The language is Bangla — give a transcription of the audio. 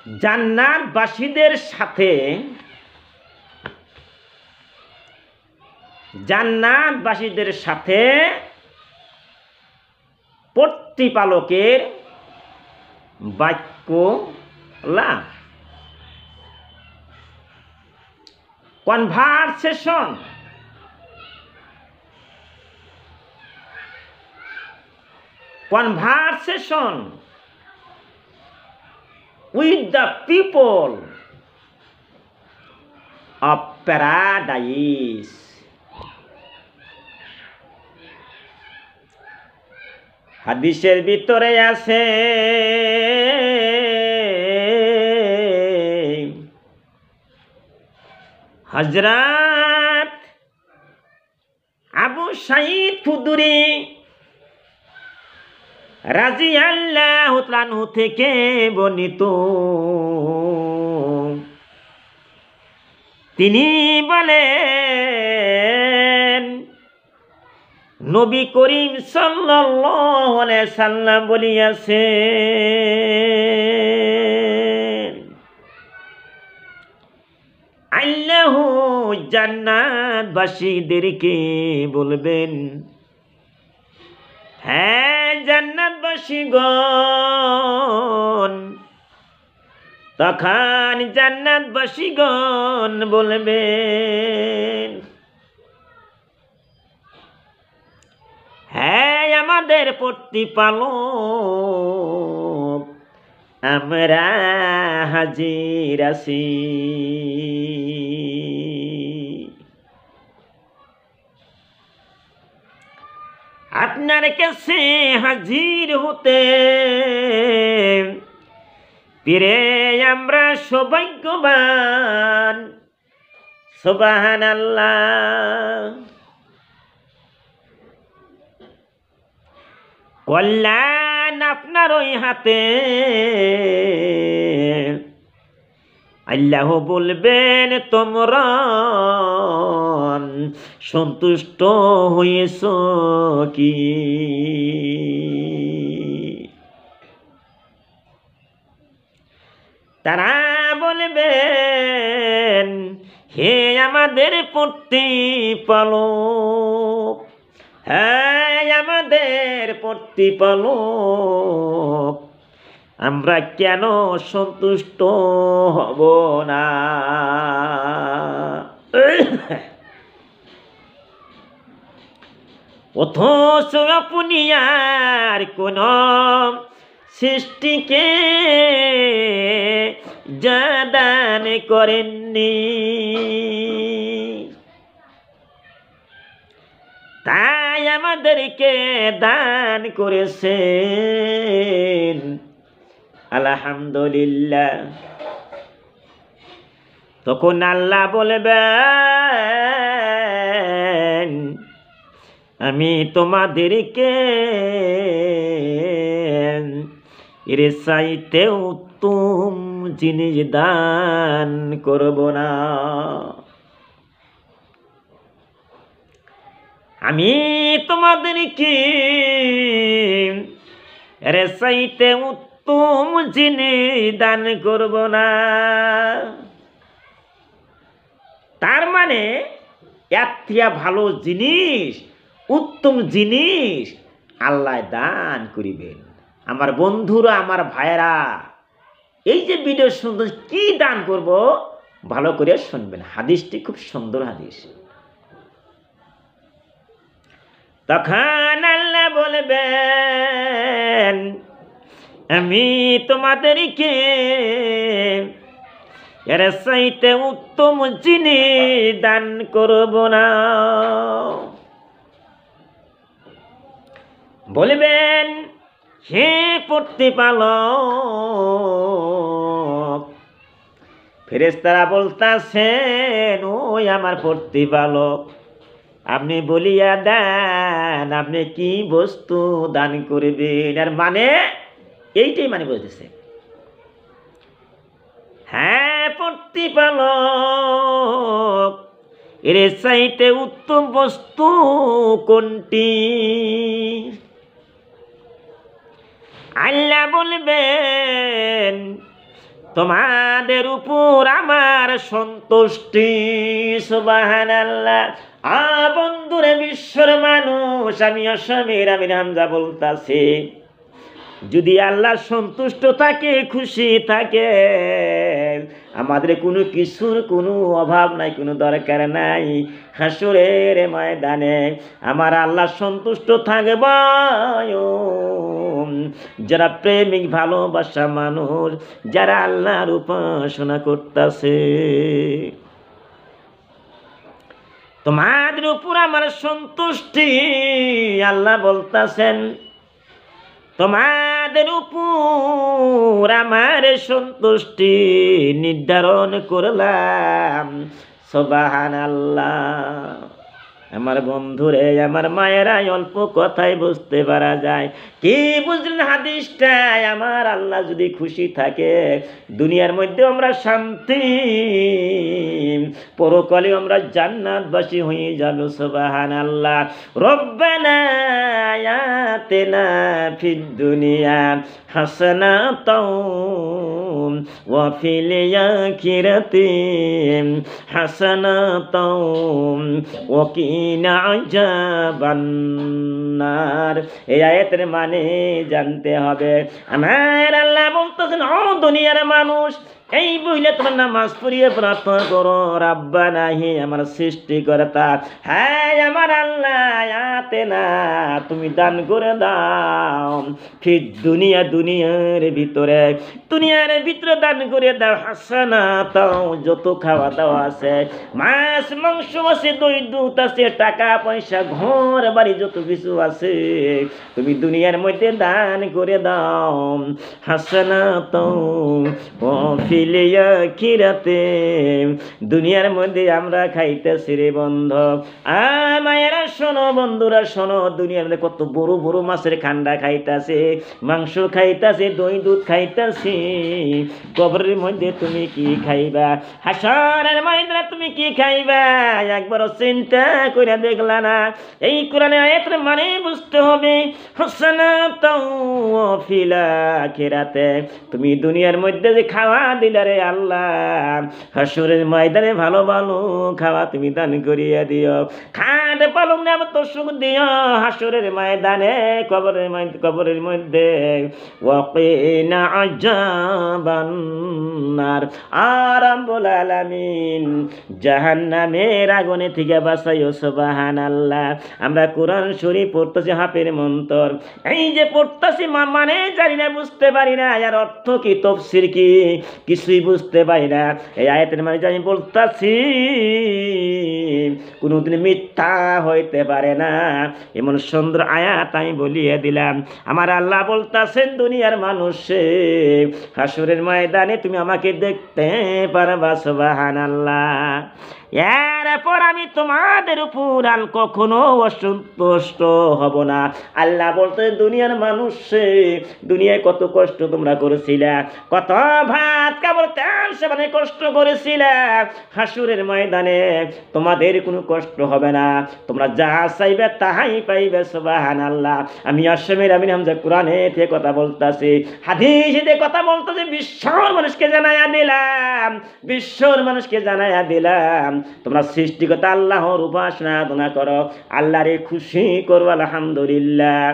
জান্নাতবাসীদের সাথে প্রতিপালকের বাক্য লাভ। Conversation with the people of paradise। হাদিসের ভিতরে আছে হযরত আবু সাঈদ খুদরি রাদিয়াল্লাহু তাআলা আনহু থেকে বর্ণিত, তিনি বলেন নবী করিম সাল্লাল্লাহু আলাইহি সাল্লাম বলিয়াছেন, আল্লাহ জান্নাতবাসীদেরকে বলবেন, হ্যাঁ জান্নাতবাসীগণ। তখন জান্নাতবাসীগণ বলবেন, হ্যাঁ আমাদের প্রতিপালক, আমরা হাজির আছি। আপনার কাছে হাজির হতে পেরে আমরা সৌভাগ্যবান। সুবহানাল্লাহ। কল্যাণ আপনার ওই হাতে। আল্লাহ বলবেন, তোমরা সন্তুষ্ট হয়েছ কি? তারা বলবেন, হে আমাদের প্রতিপালক, হ্যাঁ আমাদের প্রতিপালক, আমরা কেন সন্তুষ্ট হব না? অথচ আপনি আর কোন সৃষ্টিকে যা দান করেননি, তাই আমাদেরকে দান করেছেন। আলহামদুলিল্লাহ। তখন আল্লাহ বলবেন, আমি তোমাদেরকে এর চাইতে উত্তম জিনিস দান করব না। আমি তোমাদেরকে এর চাইতে উত্তম জিনিস দান করব না। তার মানে এর থেকে ভালো জিনিস, উত্তম জিনিস আল্লাহ দান করিবেন। আমার বন্ধুরা, আমার ভাইয়েরা, এই যে ভিডিও সুন্দর কি দান করব ভালো করে শুনবেন। হাদিসটি খুব সুন্দর হাদিস। তখন আল্লাহ বলবেন, আমি তোমাদেরকে এর চাইতে উত্তম জিনিস দান করব না। বলবেন, হে প্রতিপালক। ফেরেশতারা বলতাছেন, ওই আমার প্রতিপালক, আপনি বলিয়া দেন আপনি কি বস্তু দান করবেন। আর মানে এইটাই মানে বলতেছে, হ্যাঁ প্রতিপালক, এর চাইতে উত্তম বস্তু কোনটি? আল্লাহ বলবেন, তোমাদের উপর আমার সন্তুষ্টি। সুবহানাল্লাহ। বন্ধুরে, বিশ্বর মানুষ, আমি আসামের আমির হামজা বলতাছি, যদি আল্লাহ সন্তুষ্ট থাকে, খুশি থাকে, আমাদের কোনো কিছুর কোনো অভাব নাই, কোনো দরকার নাই। হাসরের ময়দানে আমার আল্লাহ সন্তুষ্ট থাকব যারা প্রেমিক ভালোবাসা মানুষ, যারা আল্লাহর উপাসনা করতেছে। তোমাদের উপর আমার সন্তুষ্টি। আল্লাহ বলতেছেন, তোমাদের উপর আমার সন্তুষ্টি নির্ধারণ করলাম। সুবহানাল্লাহ। আমার বন্ধুরে, আমার মায়েরা, অল্প কথায় বুঝতে পারা যায়। কি বুঝলেন হাদিসটায়? আমার আল্লাহ যদি খুশি থাকে, দুনিয়ার মধ্যে আমরা শান্তি, পরকালে আমরা জান্নাতবাসী হয়ে যাব। সুবহানাল্লাহ। রব্বানা আতিনা ফিদ দুনিয়া হাসানাতাও ওয়া ফিল আখিরাতি হাসানাতাও ওয়া কিনা আযাবান নার। এই আয়াতের মানে জানতে হবে। আমার আল্লাহ বলতেছেন, ও দুনিয়ার মানুষ, এই বইলে তোমার নামাজ পড়িয়ে প্রার্থনা করো, রাব্বানা, হে আমার সৃষ্টিকর্তা, হ্যাঁ আমার আল্লাহ, আতিনা, তুমি দান করে দাও, ফিদ দুনিয়া, দুনিয়ার ভিতরে, দুনিয়ার ভিতরে দান করে দাও, হাসানাতাও, যত খাওয়া দাওয়া আছে, মাছ মাংস আছে, দই দুধ আছে, টাকা পয়সা ঘর বাড়ি যত কিছু আছে, তুমি দুনিয়ার মধ্যে দান করে দাও। হাসানাতাও ও ফিল আখিরাতে, দুনিয়ার মধ্যে আমরা খাইতেছি রে বন্ধ। মায়েরা শোনো, বন্ধুরা শোনো, দুনিয়ার মধ্যে কত বড় বড় মাছের খান্ডা খাইতাছে, মাংস খাইতাছে, দই দুধ খাইতাছি। কবরের মধ্যে তুমি কি খাইবা? হাসরের ময়দানে তুমি কি খাইবা? একবারও চিন্তা করে দেখলা না? এই কোরআনের আয়াতের মানে বুঝতে হবে। হাসানাতাও ফিল আখিরাতে, তুমি দুনিয়ার মধ্যে যে খাওয়া দিলা রে আল্লাহ, হাসরের ময়দানে ভালো ভালো খাওয়া তুমি দান করিয়া দিও। খাট পালং না তো সুখ দিও হাসরের ময়দানে, কবরের মধ্যে। ওয়াকিনা আযাবান নার, আর রব্বুল আলামিন জাহান্নামের আগুনে থেকে বাঁচাইও। সুবহানাল্লাহ। আমরা কোরআন শরীফ পড়তেছি, হাফের মন্তর, এই যে পড়তেছি মানে জানি না, বুঝতে পারি না আর অর্থ কি, তাফসীর কি, কিছুই বুঝতে পারি না। এই আয়াতের মানে আমি বলতেছি কোনোদিন মিথ্যা হইতে পারে না, এমন সুন্দর আয়াত আমি বলিয়ে দিলাম। আমার আল্লাহ বলতেছেন, দুনিয়ার মানুষে, হাসরের ময়দানে তুমি আমাকে দেখতে পারবা। সুবহানাল্লাহ। এরপর আমি তোমাদের উপর আর কখনো অসন্তুষ্ট হব না। আল্লাহ বলতে, দুনিয়ার মানুষ, দুনিয়ায় কত কষ্ট তোমরা করেছিলা, কত ভাত কাপড় তেল সেবানে কষ্ট করেছিলা, হাসরের ময়দানে তোমাদের কোনো কষ্ট হবে না, তোমরা যা চাইবে তাহাই পাইবে। সুবহানাল্লাহ। আমি আসামের আমির হামজা কোরআনে থেকে কথা বলতেছি, হাদিসে থেকে কথা বলতেছি, বিশ্বর মানুষকে জানাইয়া দিলাম, বিশ্বর মানুষকে জানাইয়া দিলাম, তোমরা সৃষ্টিকর্তা আল্লাহর উপাসনা করো, আল্লাহরে খুশি করো। আলহামদুলিল্লাহ।